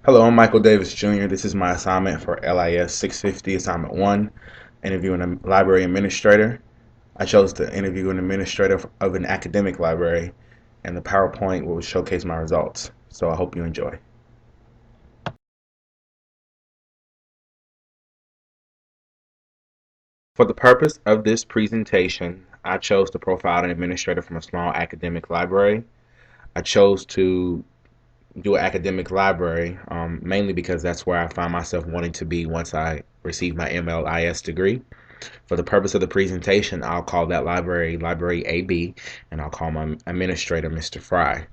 Hello, I'm Michael Davis Jr. This is my assignment for LIS 650, Assignment 1, interviewing a library administrator. I chose to interview an administrator of an academic library, and the PowerPoint will showcase my results. So I hope you enjoy. For the purpose of this presentation, I chose to profile an administrator from a small academic library. I chose to do an academic library, mainly because that's where I find myself wanting to be once I receive my MLIS degree. For the purpose of the presentation, I'll call that library Library AB, and I'll call my administrator Mr. Fry.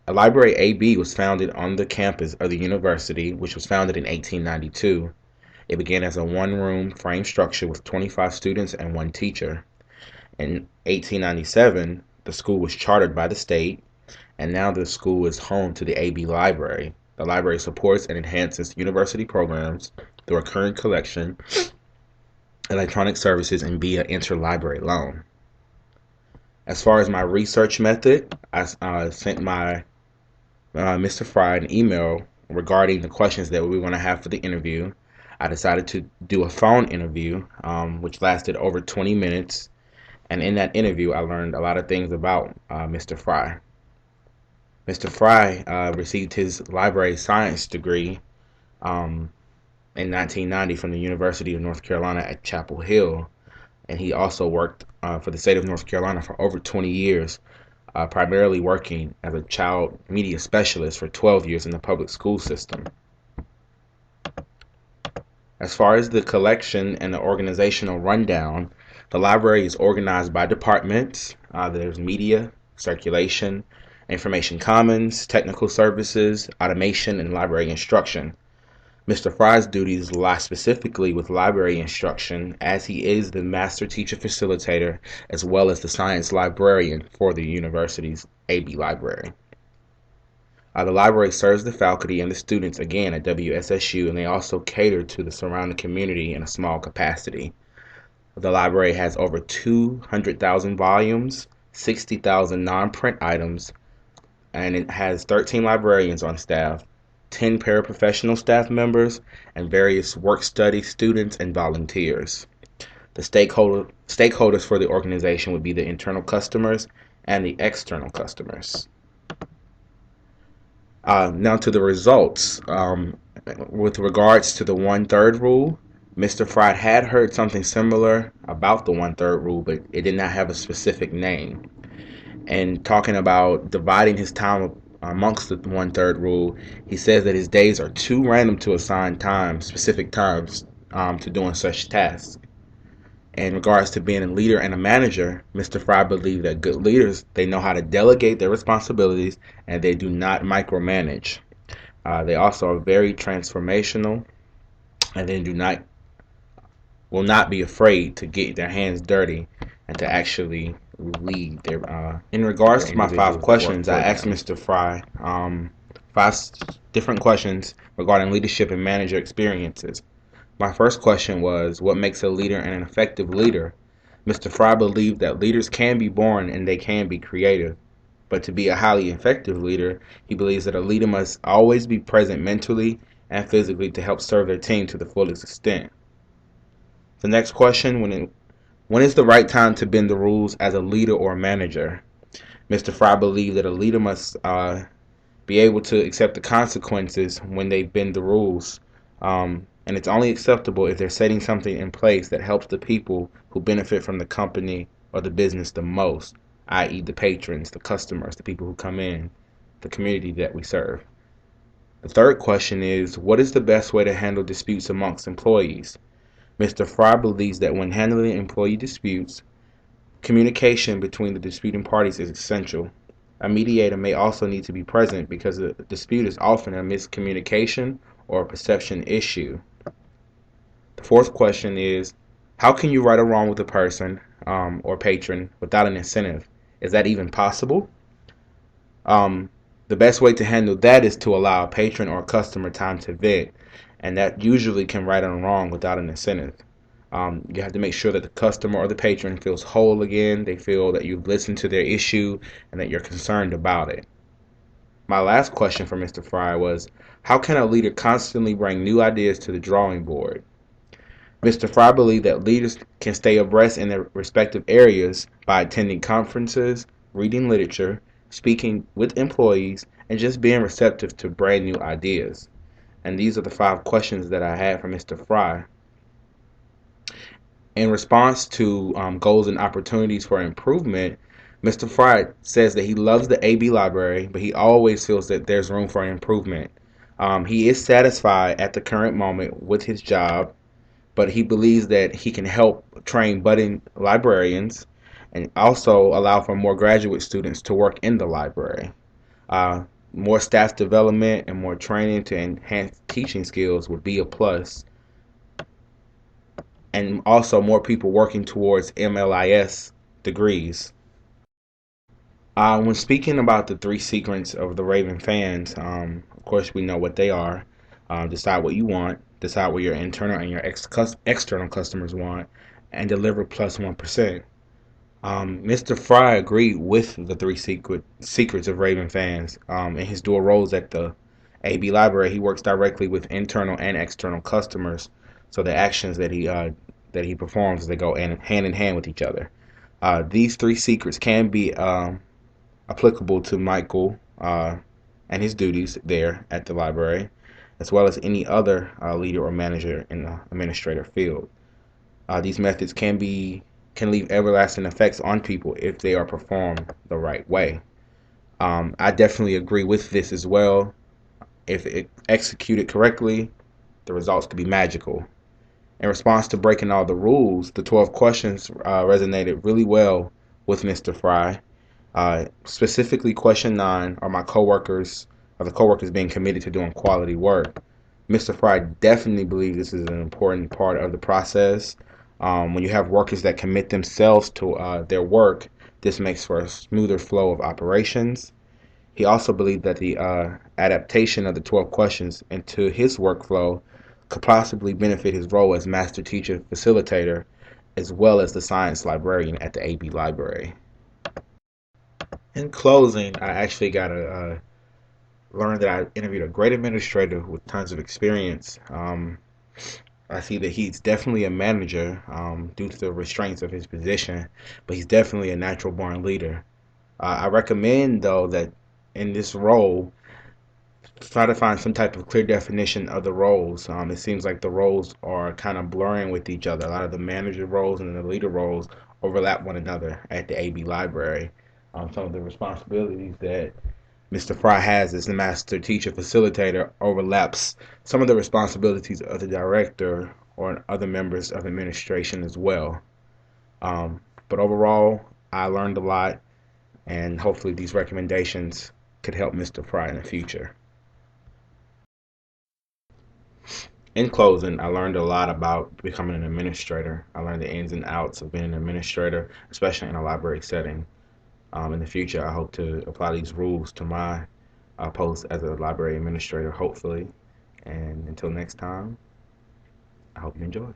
A Library AB was founded on the campus of the university, which was founded in 1892. It began as a one-room frame structure with 25 students and one teacher. In 1897, the school was chartered by the state, and now the school is home to the AB Library. The library supports and enhances university programs through a current collection, electronic services, and via interlibrary loan. As far as my research method, I sent my Mr. Fry an email regarding the questions that we were going to have for the interview. I decided to do a phone interview, which lasted over 20 minutes. And in that interview, I learned a lot of things about Mr. Fry. Mr. Fry received his library science degree in 1990 from the University of North Carolina at Chapel Hill. And he also worked for the state of North Carolina for over 20 years, primarily working as a child media specialist for 12 years in the public school system. As far as the collection and the organizational rundown, the library is organized by departments. There's media, circulation, information commons, technical services, automation, and library instruction. Mr. Fry's duties lie specifically with library instruction, as he is the master teacher facilitator as well as the science librarian for the university's AB library. The library serves the faculty and the students again at WSSU, and they also cater to the surrounding community in a small capacity. The library has over 200,000 volumes, 60,000 non-print items, and it has 13 librarians on staff, 10 paraprofessional staff members, and various work-study students and volunteers. The stakeholders for the organization would be the internal customers and the external customers. Now to the results. With regards to the 1/3 rule, Mr. Fry had heard something similar about the 1/3 rule, but it did not have a specific name. And talking about dividing his time amongst the 1/3 rule, he says that his days are too random to assign specific times, to doing such tasks. In regards to being a leader and a manager, Mr. Fry believed that good leaders, they know how to delegate their responsibilities and they do not micromanage. They also are very transformational, and they will not be afraid to get their hands dirty and to actually lead. In regards to my 5 questions, I asked Mr. Fry 5 different questions regarding leadership and manager experiences. My first question was, what makes a leader and an effective leader? Mr. Fry believed that leaders can be born and they can be creative. But to be a highly effective leader, he believes that a leader must always be present mentally and physically to help serve their team to the fullest extent. The next question, when is the right time to bend the rules as a leader or a manager? Mr. Fry believed that a leader must be able to accept the consequences when they bend the rules. And it's only acceptable if they're setting something in place that helps the people who benefit from the company or the business the most, i.e. the patrons, the customers, the people who come in, the community that we serve. The third question is, what is the best way to handle disputes amongst employees? Mr. Fry believes that when handling employee disputes, communication between the disputing parties is essential. A mediator may also need to be present because a dispute is often a miscommunication or a perception issue. The fourth question is, how can you right or wrong with a person or patron without an incentive? Is that even possible? The best way to handle that is to allow a patron or a customer time to vent, and that usually can right or wrong without an incentive. You have to make sure that the customer or the patron feels whole again. They feel that you've listened to their issue and that you're concerned about it. My last question for Mr. Fry was, how can a leader constantly bring new ideas to the drawing board? Mr. Fry believed that leaders can stay abreast in their respective areas by attending conferences, reading literature, speaking with employees, and just being receptive to brand new ideas. And these are the 5 questions that I had for Mr. Fry. In response to goals and opportunities for improvement, Mr. Fry says that he loves the AB library, but he always feels that there's room for improvement. He is satisfied at the current moment with his job, but he believes that he can help train budding librarians and also allow for more graduate students to work in the library. Uh, More staff development and more training to enhance teaching skills would be a plus, and also more people working towards MLIS degrees. When speaking about the 3 secrets of the Raven fans, of course we know what they are. Decide what you want, decide what your internal and your external customers want, and deliver plus 1%. Mr. Fry agreed with the 3 secrets of Raven fans. In his dual roles at the AB Library, he works directly with internal and external customers, so the actions that he performs, they go hand in hand with each other. These 3 secrets can be applicable to Michael and his duties there at the library, as well as any other leader or manager in the administrator field. These methods can leave everlasting effects on people if they are performed the right way. I definitely agree with this as well. If it executed correctly, the results could be magical. In response to breaking all the rules, the 12 questions resonated really well with Mr. Fry. Specifically, question 9 are the coworkers being committed to doing quality work. Mr. Fry definitely believes this is an important part of the process. When you have workers that commit themselves to their work, this makes for a smoother flow of operations. He also believed that the adaptation of the 12 questions into his workflow could possibly benefit his role as master teacher facilitator, as well as the science librarian at the AB Library. In closing, I actually got to learn that I interviewed a great administrator with tons of experience. I see that he's definitely a manager due to the restraints of his position, but he's definitely a natural born leader. I recommend, though, that in this role, try to find some type of clear definition of the roles. It seems like the roles are kind of blurring with each other. A lot of the manager roles and the leader roles overlap one another at the AB Library. Some of the responsibilities that Mr. Fry has as the master teacher facilitator overlaps some of the responsibilities of the director or other members of administration as well. But overall, I learned a lot, and hopefully these recommendations could help Mr. Fry in the future. In closing, I learned a lot about becoming an administrator. I learned the ins and outs of being an administrator, especially in a library setting. In the future, I hope to apply these rules to my post as a library administrator, hopefully. And until next time, I hope you enjoy.